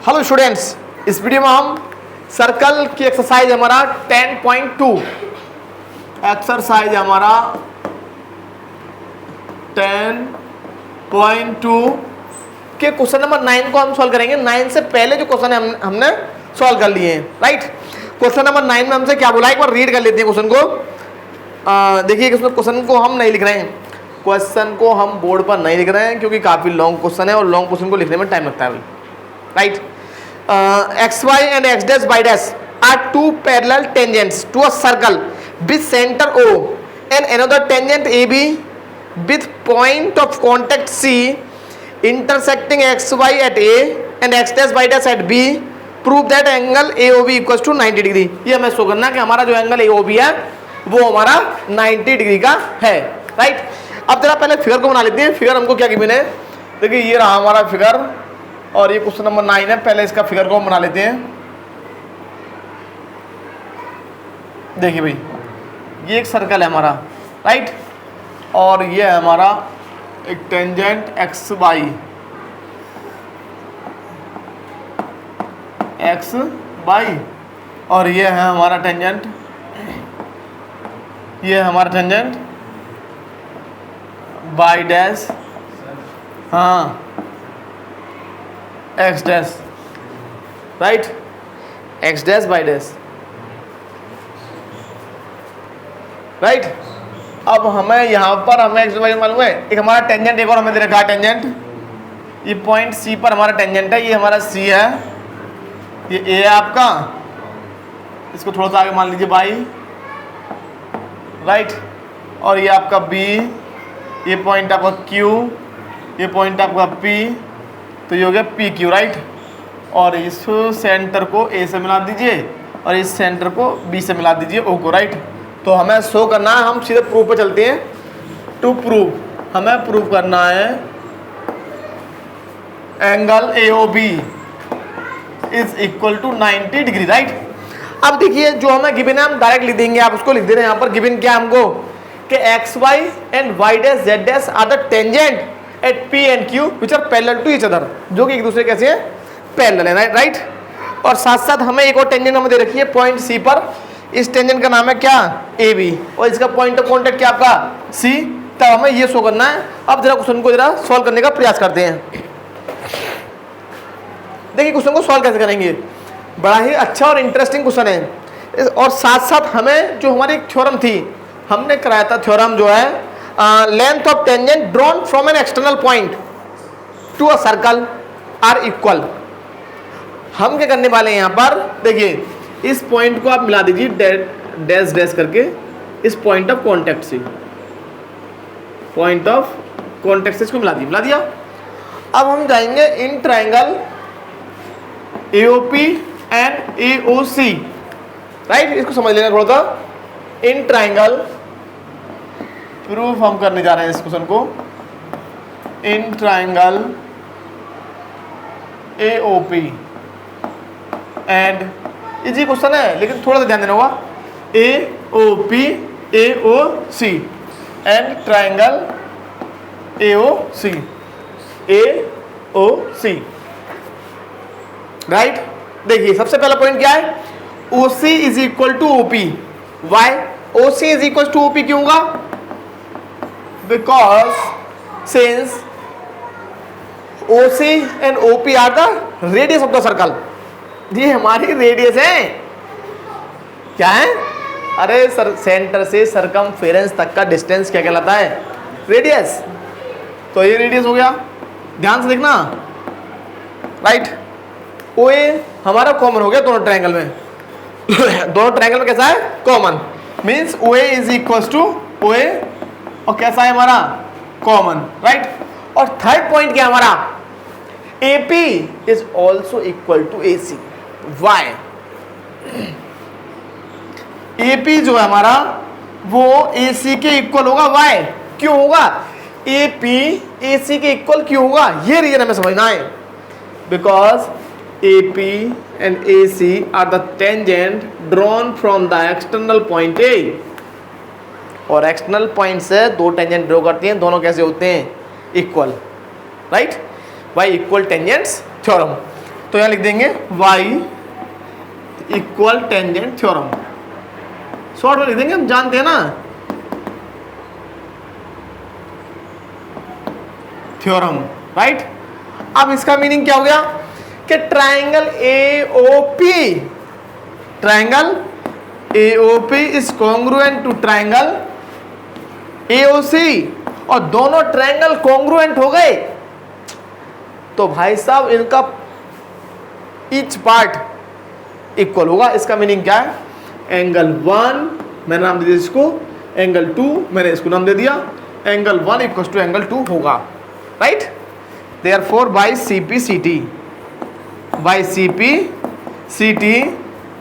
Hello students, इस video में हम सर्कल की एक्सरसाइज हमारा 10.2 एक्सरसाइज हमारा 10.2 के क्वेश्चन नंबर 9 को हम सॉल्व करेंगे। 9 से पहले जो क्वेश्चन है हमने सॉल्व कर लिए हैं, राइट। क्वेश्चन नंबर 9 में हमसे क्या बोला है, एक बार रीड कर लेते हैं क्वेश्चन को। देखिए क्वेश्चन को हम नहीं लिख रहे हैं, क्वेश्चन को हम बोर्ड पर नहीं लिख रहे हैं क्योंकि काफ़ी लॉन्ग क्वेश्चन है और लॉन्ग क्वेश्चन को लिखने में टाइम लगता है, right. xy and x dash y dash are two parallel tangents to a circle with center O and another tangent AB with point of contact C intersecting xy at A and x dash y dash at B. Prove that angle AOB equals to 90 degree. ये हमें show करना कि हमारा जो angle AOB है वो हमारा 90 degree का है, राइट। अब जरा पहले फिगर को बना लेते हैं। फिगर हमको क्या गिवन है, देखिए ये रहा हमारा फिगर और ये क्वेश्चन नंबर 9 है। पहले इसका फिगर को हम बना लेते हैं। देखिए भाई, ये एक सर्कल है हमारा, राइट, और ये है हमारा एक टेंजेंट एक्स बाई और ये है हमारा टेंजेंट, ये है हमारा टेंजेंट बाई डैश, हाँ, x dash, right, x dash by dash, right. अब हमें यहाँ पर हमें एक्स वाई मालूम है, एक हमारा टेंजेंट एक और हमें दे रखा है टेंजेंट, ये पॉइंट सी पर हमारा टेंजेंट है, ये हमारा सी है, ये ए है आपका, इसको थोड़ा सा आगे मान लीजिए बाई, राइट, और ये आपका बी, ये पॉइंट आपका क्यू, ये पॉइंट आपका पी, तो ये हो गया पी क्यू, राइट। और इस सेंटर को ए से मिला दीजिए और इस सेंटर को बी से मिला दीजिए ओ को, राइट। तो हमें शो करना है, हम सीधे प्रूफ पे चलते हैं। टू प्रूव, हमें प्रूव करना है angle AOB is equal to 90 degree, right. अब देखिए जो हमें गिवन है हम डायरेक्ट लिख देंगे, आप उसको लिख दे रहे हैं यहाँ पर। गिवन क्या हमको कि X Y and Y dash Z dash are the tangent at P and Q which are parallel to each other, जो कि एक दूसरे कैसे हैं, पैरेलल है, राइट। और साथ साथ हमें एक और टेंजेंट हमें दे रखी है पॉइंट C पर। इस टेंजेंट का नाम है क्या, AB, और इसका पॉइंट ऑफ कॉन्टेक्ट क्या आपका C। तब हमें ये शो करना है। अब जरा क्वेश्चन को जरा सॉल्व करने का प्रयास करते हैं। देखिए क्वेश्चन को सॉल्व कैसे करेंगे, बड़ा ही अच्छा और इंटरेस्टिंग क्वेश्चन है। और साथ साथ हमें जो हमारी एक थ्योरम थी, हमने कराया था थ्योरम जो है length of tangent drawn from an external point to a circle are equal. हम क्या करने वाले हैं यहाँ पर, देखिए इस पॉइंट को आप मिला दीजिए डैश डैश करके इस पॉइंट ऑफ कॉन्टेक्ट से, पॉइंट ऑफ कॉन्टेक्ट से इसको मिला दिया। अब हम जाएंगे in triangle AOP and AOC, right. इसको समझ लेना थोड़ा सा। इन ट्राइंगल प्रूफ हम करने जा रहे हैं इस क्वेश्चन को। In triangle AOP and easy question है लेकिन थोड़ा सा ध्यान देना होगा। AOP AOC and triangle AOC right. देखिए सबसे पहला पॉइंट क्या है, OC is equal to OP। Why OC is equal to OP क्यों होगा, because since OC and OP are the radius of the circle, ये हमारी रेडियस है। क्या है, अरे सेंटर से सरकमफेरेंस तक का डिस्टेंस क्या कहलाता है, रेडियस। तो ये रेडियस हो गया, ध्यान से देखना, राइट। OA हमारा कॉमन हो गया दोनों ट्रायंगल में। दोनों ट्रायंगल में कैसा है, common, means OA is equal to OA और कैसा है हमारा, कॉमन, राइट। और थर्ड पॉइंट क्या हमारा, AP is also equal to AC। Why AP जो है हमारा वो AC के इक्वल होगा। वाई क्यों होगा, AP AC के इक्वल क्यों होगा, ये रीजन हमें समझना है। Because AP and AC are the tangent drawn from the external point A, और एक्सटर्नल पॉइंट से दो टेंजेंट ड्रॉ करती हैं, दोनों कैसे होते हैं, equal, right, by equal tangents theorem. तो यहाँ लिख देंगे y equal tangent theorem, short में लिख देंगे, हम जानते हैं ना थ्योरम, राइट। अब इसका मीनिंग क्या हो गया कि triangle AOP is congruent to triangle AOC, और दोनों ट्राइंगल कॉन्ग्रुएंट हो गए तो भाई साहब इनका ईच पार्ट इक्वल होगा। इसका मीनिंग क्या है, एंगल 1 मैंने नाम दे दिया इसको, एंगल 2 मैंने इसको नाम दे दिया, एंगल 1 इक्वल टू एंगल 2 होगा, right. Therefore by CP CT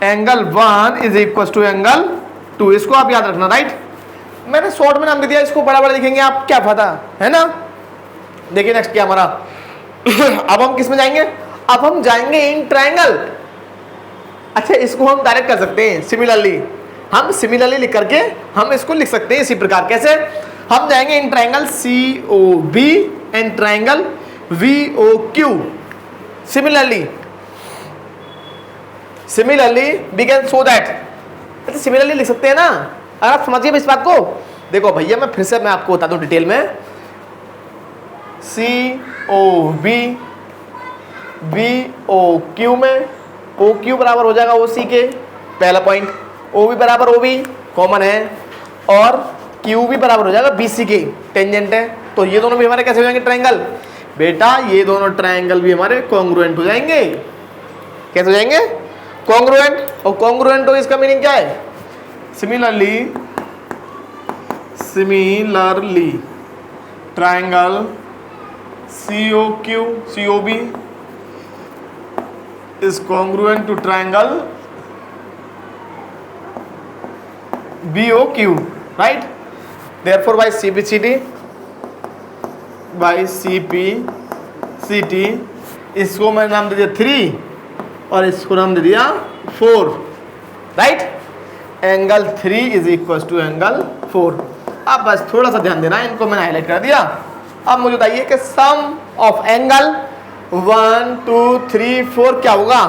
angle 1 is equal to angle 2, इसको आप याद रखना, राइट। मैंने शॉर्ट में नाम दे दिया, इसको बड़ा बड़ा लिखेंगे आप, क्या पता है ना। देखिए नेक्स्ट क्या हमारा अब हम किस में जाएंगे, अब हम जाएंगे इन ट्राइंगल। अच्छा इसको हम डायरेक्ट कर सकते हैं सिमिलरली, हम सिमिलरली लिख करके हम इसको लिख सकते हैं इसी प्रकार। कैसे, हम जाएंगे in triangle COB and triangle VOQ। Similarly we can show that, अच्छा सिमिलरली लिख सकते हैं ना, अगर आप समझिए इस बात को। देखो भैया मैं फिर से मैं आपको बता दूं डिटेल में, COB VOQ में OQ बराबर हो जाएगा OC के, पहला पॉइंट, OB बराबर OB कॉमन है, और QB बराबर हो जाएगा BC के, टेंजेंट है। तो ये दोनों भी हमारे कैसे हो जाएंगे ट्राइंगल, बेटा ये दोनों ट्राइंगल भी हमारे कॉन्ग्रुएंट हो जाएंगे। कैसे हो जाएंगे, कॉन्ग्रुएंट, और कॉन्ग्रुएंट हो इसका मीनिंग क्या है, similarly triangle COB is congruent to triangle BOQ, right? Therefore by CPCT इसको मैंने नाम दे दिया 3 और इसको नाम दे दिया 4, right. Angle 3 is equal to angle 4। अब बस थोड़ा सा ध्यान देना, इनको मैंने हाईलाइट कर दिया। अब मुझे बताइए कि सम ऑफ एंगल 1 2 3 4 क्या होगा,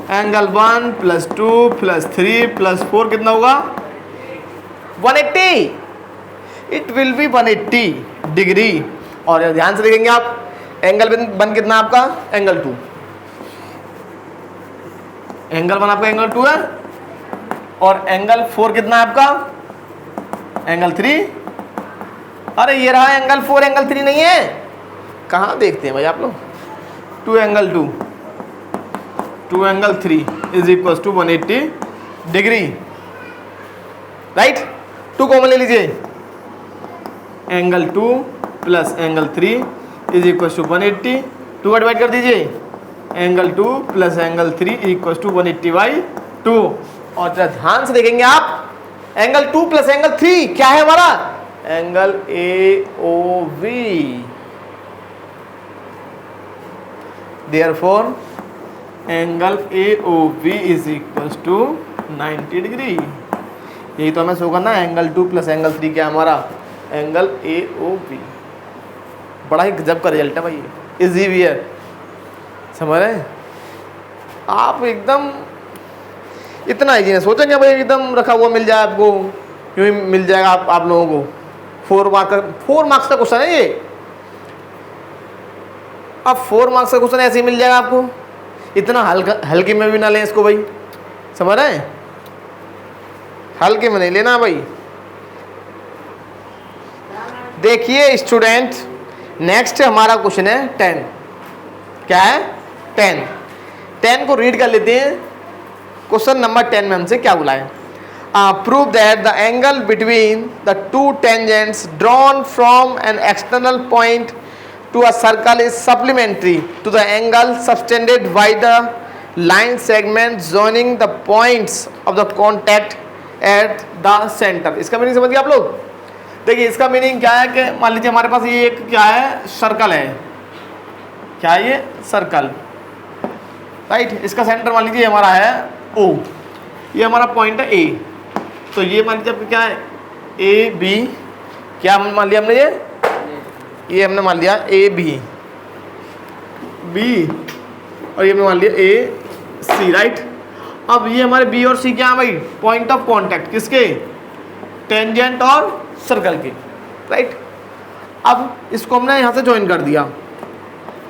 एंगल 1 + 2 + 3 + 4 कितना होगा, 180। It will be 180 degree. और ध्यान से देखेंगे आप, एंगल 1 कितना आपका, एंगल 2, एंगल 1 आपका एंगल 2 है, और एंगल 4 कितना है आपका, एंगल 3। अरे ये रहा एंगल 4, एंगल 3 नहीं है, कहाँ देखते हैं भाई आप लोग। 2 angle 2 2 angle 3 is equal to 180 degree, right. 2 common ले लीजिए, angle 2 + angle 3 is equal to 180, 2 का डिवाइड कर दीजिए, एंगल 2 + एंगल 3 इक्वल टू 180/2। और जरा ध्यान से देखेंगे आप, एंगल 2 + एंगल 3 क्या है हमारा, angle AOV। Therefore angle AOV is equal to 90 degree. यही तो हमें शो करना है, एंगल 2 + एंगल 3 क्या हमारा, एंगल AOV। बड़ा ही गजब का रिजल्ट है भाई, इजी भी है, समझ रहे हैं आप। एकदम इतना इजी है, सोचेंगे भाई एकदम रखा हुआ मिल जाए आपको, यूँ ही मिल जाएगा आप लोगों को। 4 मार्क्स का क्वेश्चन है ये। अब 4 मार्क्स का क्वेश्चन ऐसे ही मिल जाएगा आपको, इतना हल्के में भी ना लें इसको भाई, समझ रहे हैं, हल्के में नहीं लेना भाई। देखिए स्टूडेंट, नेक्स्ट हमारा क्वेश्चन है 10। क्या है, 10 को रीड कर लेते हैं। क्वेश्चन नंबर 10 में हमसे क्या बोला है, prove that the angle between the two tangents drawn from an external point to a circle is supplementary to the angle subtended by the line segment joining the points of the contact at the center। इसका meaning समझिए आप लोग। देखिए इसका meaning क्या है कि मान लीजिए हमारे पास ये एक क्या है, सर्कल है, क्या है ये, सर्कल, राइट। इसका सेंटर मान लीजिए हमारा है O, ये हमारा पॉइंट है A। तो ये मान लीजिए आपका क्या है, AB, क्या मान लिया हमने, ये हमने मान लिया AB, बी और ये हमने मान लिया ए सी, राइट। अब ये हमारे बी और सी क्या है भाई, पॉइंट ऑफ कांटेक्ट किसके, टेंजेंट और सर्कल के, राइट। अब इसको हमने यहाँ से ज्वाइन कर दिया,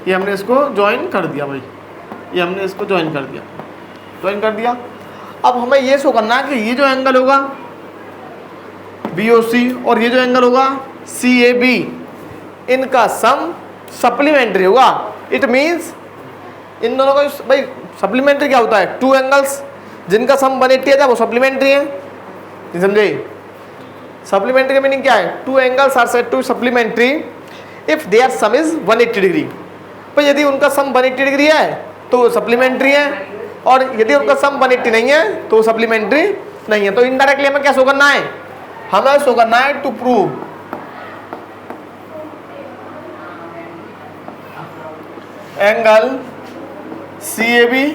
ये हमने इसको ज्वाइन कर दिया भाई, ये हमने इसको ज्वाइन कर दिया। अब हमें ये शो करना है कि ये जो एंगल होगा बी ओ सी और ये जो एंगल होगा सी ए बी, इनका सम सप्लीमेंट्री होगा। इट मीन्स इन दोनों का भाई सप्लीमेंट्री क्या होता है, टू एंगल्स जिनका सम 180 है वो सप्लीमेंट्री है, समझे। सप्लीमेंट्री का मीनिंग क्या है, two angles are said to supplementary if their sum is 180 degree. भाई यदि उनका सम 180 डिग्री है तो वो सप्लीमेंट्री है, और यदि उनका सम 180 नहीं है तो वो सप्लीमेंट्री नहीं है। तो इनडायरेक्टली हमें क्या शो करना है, हमें शो करना है to prove angle C A B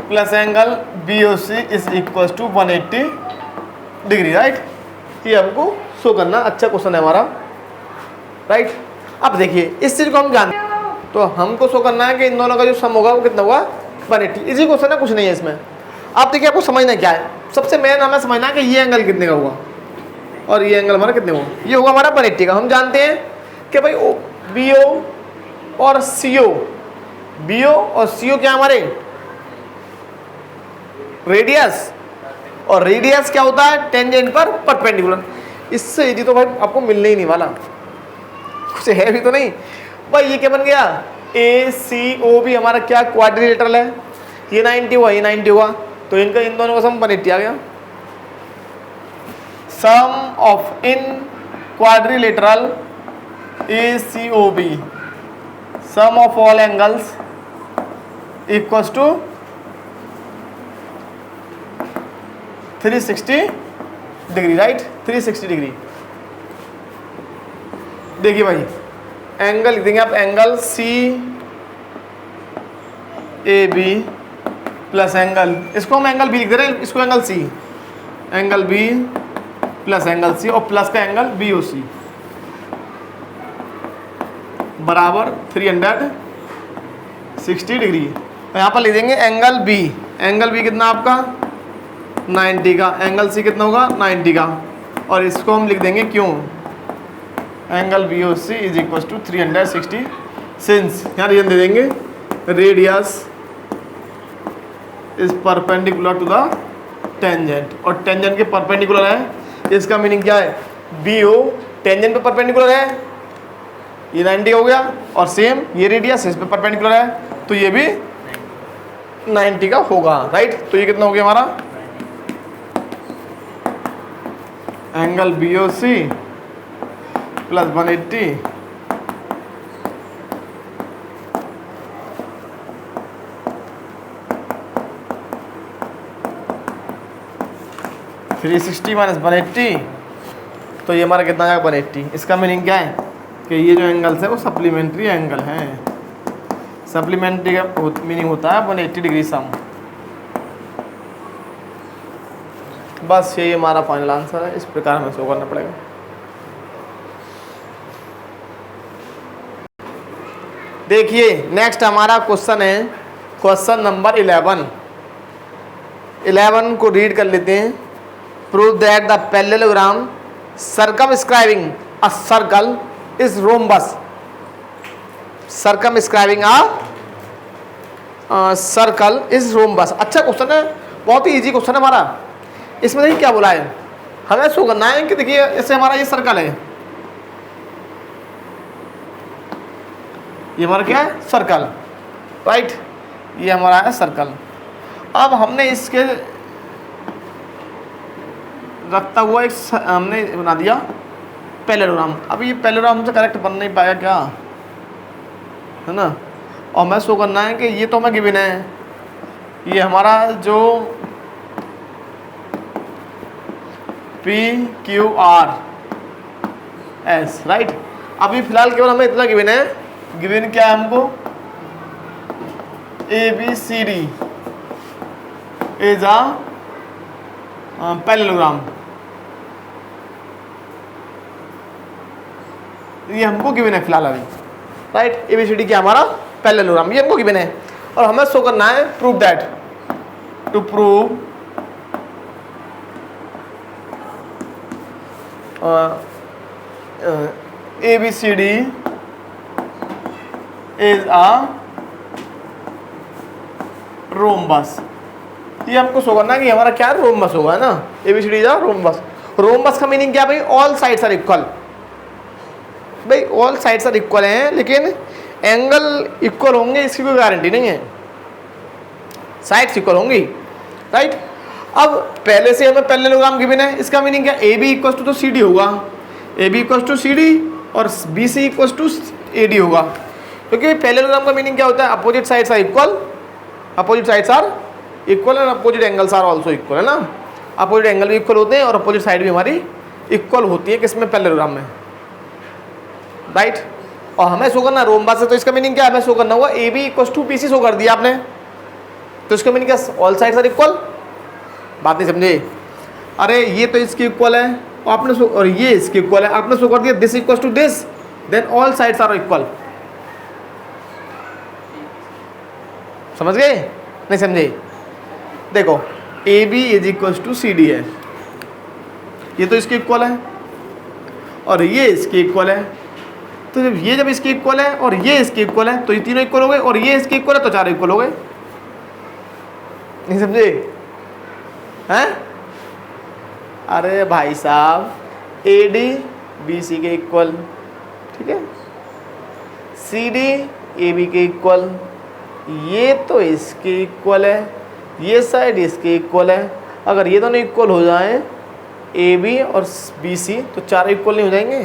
plus angle B O C is equal to 180 degree, right. ये हमको शो करना, अच्छा क्वेश्चन है हमारा, राइट। अब देखिए इस चीज को हम जानते हैं, तो हमको शो करना है कि इन दोनों का जो सम होगा वो कितना होगा, 180। इसी क्वेश्चन है, कुछ नहीं है इसमें। आप देखिए आपको समझना क्या है, सबसे मेन हमें समझना है कि ये एंगल कितने का हुआ और ये एंगल हमारा कितने होगा, ये होगा हमारा 180 का। हम जानते हैं कि भाई बी ओ और सी ओ, बी ओ और सी ओ क्या हमारे रेडियस, और रेडियस क्या होता है, टेंजेंट पर परपेंडिकुलर। इससे इजी तो भाई आपको मिलने ही नहीं वाला, कुछ है भी तो नहीं भाई। ये क्या बन गया, ए सी ओ भी हमारा क्या क्वाड्रिलेटरल है, ये 90 हुआ, ये 90 हुआ, तो इनका इन दोनों का सम 180 आ गया। Sum of in quadrilateral A C O B, sum of all angles equals to 360 degree, right, 360 degree. देखिए भाई एंगल लिख देंगे आप, angle C A B plus angle, इसको हम एंगल बी लिख दे रहे हैं, इसको angle C, angle B plus angle C और प्लस का एंगल बी ओ सी बराबर 360 डिग्री। तो यहाँ पर लिख देंगे एंगल बी, एंगल बी कितना आपका 90 का, एंगल सी कितना होगा 90 का, और इसको हम लिख देंगे क्यों, angle B O C is equal to 360, since यहाँ रीजन दे देंगे radius is perpendicular to the tangent, और टेंजेंट के परपेंडिकुलर है, इसका मीनिंग क्या है, बी ओ टेंजेंट पे परपेंडिकुलर है, ये 90 हो गया, और सेम ये रेडियस इस पे परपेंडिकुलर है तो ये भी 90 का होगा, राइट। तो ये कितना हो गया हमारा, angle B O C plus 180 360 minus 180, तो ये हमारा कितना आएगा 180। इसका मीनिंग क्या है कि ये जो एंगल्स है वो सप्लीमेंट्री एंगल हैं, सप्लीमेंट्री का मीनिंग होता है 180 डिग्री सम। बस यही हमारा फाइनल आंसर है, इस प्रकार हमें शो करना पड़ेगा। देखिए नेक्स्ट हमारा क्वेश्चन है क्वेश्चन नंबर 11 को रीड कर लेते हैं। Prove that the parallelogram circumscribing a circle is rhombus, circumscribing a circle is rhombus. अच्छा क्वेश्चन है, बहुत ही इजी क्वेश्चन है हमारा। इसमें देखिए क्या बोला है, हमें शो करना है कि देखिए ऐसे हमारा ये सर्कल है, ये हमारा क्या है सर्कल, राइट, ये हमारा है सर्कल। अब हमने इसके रखता हुआ एक हमने बना दिया पैरेललोग्राम। अब ये पैरेललोग्राम हमसे करेक्ट बन नहीं पाया क्या, है ना। और हमें शो करना है कि ये तो हमें गिवन है, ये हमारा जो P Q R S, right. अभी फिलहाल केवल हमें इतना गिवन है, गिवन क्या है हमको, A B C D is a parallelogram, ये हमको गिवन है फिलहाल अभी, right. A B C D क्या हमारा पैरेललोग्राम, ये हमको गिवन है और हमें शो करना है prove that, to prove ABCD is a rhombus. ये हमको शो करना है कि हमारा क्या रोम्बस होगा, है ना। ABCD is a rhombus. Rhombus का मीनिंग क्या भाई, ऑल साइड्स आर इक्वल। भाई ऑल साइड्स आर इक्वल हैं लेकिन एंगल इक्वल होंगे इसकी कोई गारंटी नहीं है, साइड्स इक्वल होंगी, राइट। अब पहले से हमें पैरेललोग्राम गिवन है, इसका मीनिंग क्या, AB इक्वल टू CD होगा, AB इक्वल टू CD और BC इक्वल टू AD होगा, क्योंकि पैरेललोग्राम का मीनिंग क्या होता है, opposite sides are equal, opposite sides are equal and opposite angles are also equal, है ना। अपोजिट एंगल भी इक्वल होते हैं और अपोजिट साइड भी हमारी इक्वल होती है, किसमें, पैरेललोग्राम में, राइट। और हमें शो करना रोम्बस है, तो इसका मीनिंग क्या, हमें शो करना होगा AB equal to BC show कर दिया आपने, तो इसका मीनिंग क्या, ऑल साइड्स आर इक्वल। बात नहीं समझे, अरे ये तो इसके इक्वल है आपने शो, और ये इसके इक्वल है आपने शो कर दिया, this equal to this, then all sides are equal. समझ गए, नहीं समझे। देखो AB is equal to CD है, ये तो इसके इक्वल है और ये इसके इक्वल है, तो जब इसके इक्वल है और ये इसके इक्वल है तो ये तीनों इक्वल हो गए, और ये इसके इक्वल है तो चारों इक्वल हो गए। नहीं समझे हैं। अरे भाई साहब AD BC के इक्वल, ठीक है, CD AB के इक्वल, ये तो इसके इक्वल है, ये साइड इसके इक्वल है। अगर ये दोनों इक्वल हो जाएं AB और BC तो चारों इक्वल नहीं हो जाएंगे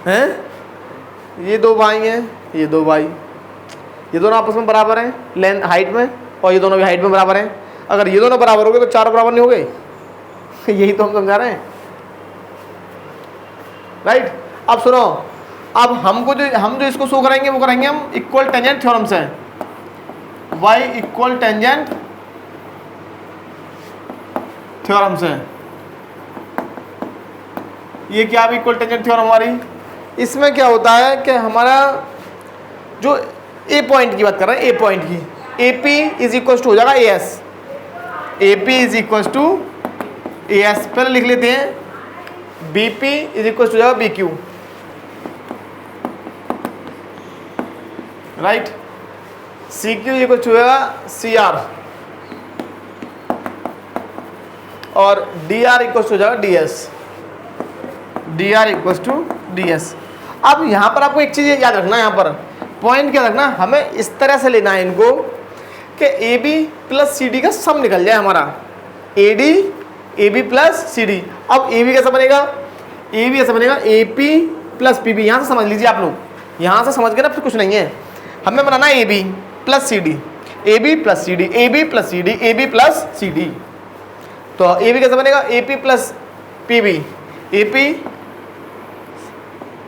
हैं। ये दो भाई हैं, ये दो भाई, ये दोनों आपस में बराबर हैं लेंथ हाइट में, और ये दोनों भी हाइट में बराबर हैं। अगर ये दोनों बराबर हो गए तो चारों बराबर नहीं हो गए यही तो हम समझा रहे हैं, राइट। अब सुनो, अब हमको हम जो इसको शो करेंगे वो करेंगे हम इक्वल टेंजेंट थ्योरम से, y इक्वल टेंजेंट थ्योरम से। ये क्या है इक्वल टेंजेंट थ्योरम हमारी, इसमें क्या होता है कि हमारा जो ए पॉइंट की बात कर रहे हैं, ए पॉइंट की, AP इज इक्वल टू हो जाएगा AS, AP is equal to AS, पहले लिख लेते हैं, BP इज इक्वल टू हो जाएगा BQ, right. CQ is equal to हो जाएगा CR और DR इक्वल टू हो जाएगा DS, DR equal to DS। अब यहाँ पर आपको एक चीज़ याद रखना है, यहाँ पर पॉइंट क्या रखना, हमें इस तरह से लेना है इनको कि AB प्लस CD का सम निकल जाए हमारा, AB प्लस CD। अब AB कैसा बनेगा, AB ऐसा बनेगा AP प्लस PB, यहाँ से समझ लीजिए आप लोग, यहाँ से समझ गए ना, फिर कुछ नहीं है। हमें बनाना है AB plus CD, AB plus CD, AB plus CD, AB plus CD। तो AB कैसा बनेगा, AP प्लस PB, AP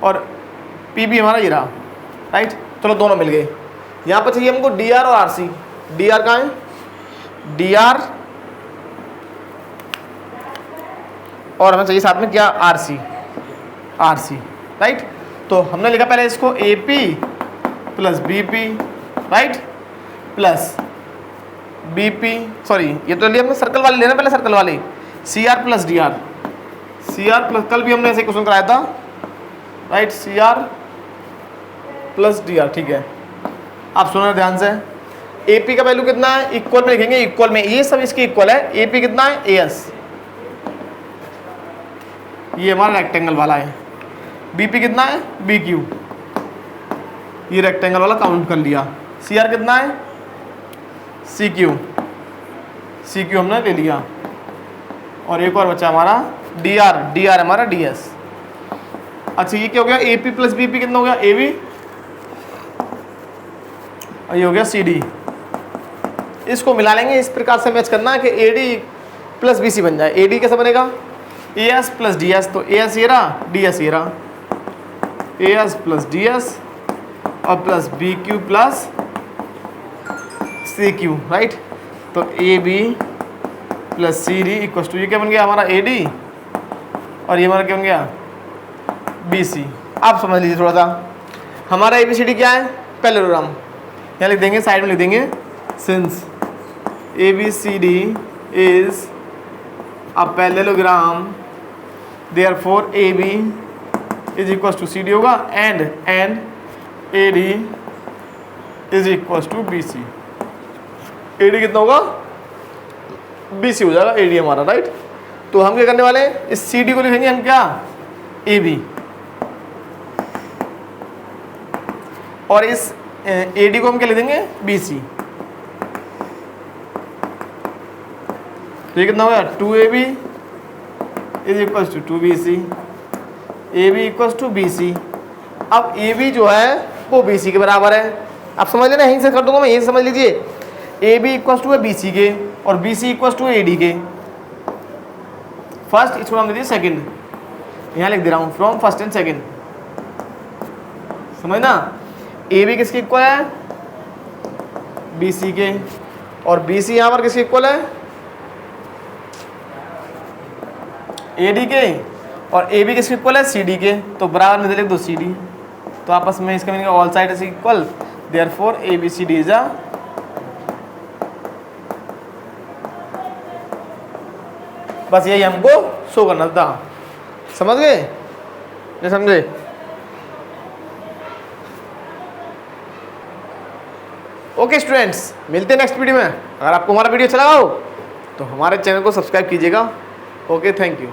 और PB हमारा ये रहा, राइट। चलो दोनों मिल गए। यहाँ पर चाहिए हमको DR और RC, DR कहाँ है, DR और हमें चाहिए साथ में क्या, RC, राइट। तो हमने लिखा पहले इसको AP plus BP, right, plus BP, sorry ये तो लिया हमने सर्कल वाले लेना, पहले सर्कल वाले, CR plus DR, CR plus, कल भी हमने ऐसे क्वेश्चन कराया था, राइट, CR प्लस DR, ठीक है। आप सुना ध्यान से, AP का वैल्यू कितना है, इक्वल में लिखेंगे, इक्वल में, ये सब इसके इक्वल है। AP कितना है, AS, ये हमारा रेक्टेंगल वाला है। BP कितना है, BQ, ये रेक्टेंगल वाला काउंट कर लिया। CR कितना है, CQ हमने ले लिया, और एक और बचा हमारा DR हमारा DS। अच्छा ये क्या हो गया, AP प्लस BP कितना हो गया, AB, और ये हो गया CD। इसको मिला लेंगे, इस प्रकार से मैच करना है कि AD प्लस BC बन जाए। AD कैसा बनेगा, AS प्लस DS, तो AS ये रहा, DS ये रहा, AS प्लस DS और plus BQ plus CQ, right. तो AB plus CD equal to, ये क्या बन गया हमारा AD, और ये हमारा क्या बन गया BC। आप समझ लीजिए थोड़ा सा। हमारा ABCD क्या है? पैरेललोग्राम। यहाँ लिख देंगे, साइड में लिख देंगे, since ABCD is a parallelogram therefore AB is equal to CD होगा and AD is equal to BC। AD कितना होगा? BC हो जाएगा AD हमारा, राइट। तो हम क्या करने वाले हैं, इस CD को लिखेंगे हम क्या? AB, और इस AD को हम क्या लिख देंगे? BC। तो ये कितना होगा? 2AB is equal to 2BC, AB equal to BC। अब AB जो है वो BC के बराबर है। आप समझ लेना, यहीं से कर दूंगा मैं, यहीं समझ लीजिए। AB इक्वल टू है BC के और BC इक्वल टू है AD के। फर्स्ट, इसको नाम दे दिए सेकंड, यहाँ लिख दे रहा हूँ फ्रॉम फर्स्ट एंड सेकंड, समझना। AB किसके इक्वल है? BC के, और BC यहाँ पर किसके इक्वल है? AD के, और AB किसके इक्वल है? CD के। तो बराबर में लिख दो CD। तो आपस में इसका meaning all side is equal, therefore ABCD is अ, बस यही हमको शो करना था। समझ गए? नहीं समझे? ओके स्टूडेंट्स, मिलते हैं नेक्स्ट वीडियो में। अगर आपको हमारा वीडियो अच्छा लगा हो तो हमारे चैनल को सब्सक्राइब कीजिएगा। Okay, thank you.